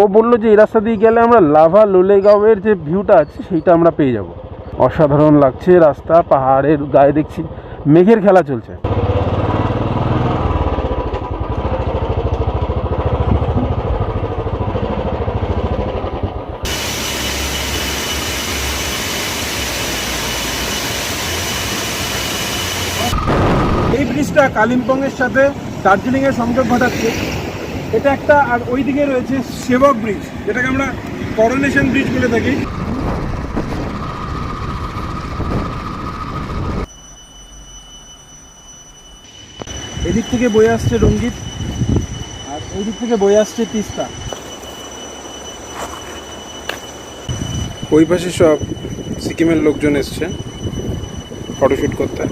ও বললো যে এই রাস্তা দিয়ে গেলে আমরা লাভা লোলেগাঁওয়ের যে ভিউটা আছে সেইটা আমরা পেয়ে যাব। অসাধারণ লাগছে রাস্তা, পাহাড়ের গায়ে দেখছি মেঘের খেলা চলছে। এই ব্রিজটা কালিম্পংয়ের সাথে দার্জিলিংয়ের সংযোগ ঘটাচ্ছে। এটা একটা, আর ওই দিকে রয়েছে সেবক ব্রিজ, যেটাকে আমরা করোনেশন ব্রিজ বলে থাকি। এদিক থেকে বয়ে আসছে রঙ্গিত, আর ওই দিক থেকে বয়ে আসছে তিস্তা। ওই পাশে সব সিকিমের লোকজন এসছে ফটোশ্যুট করতে।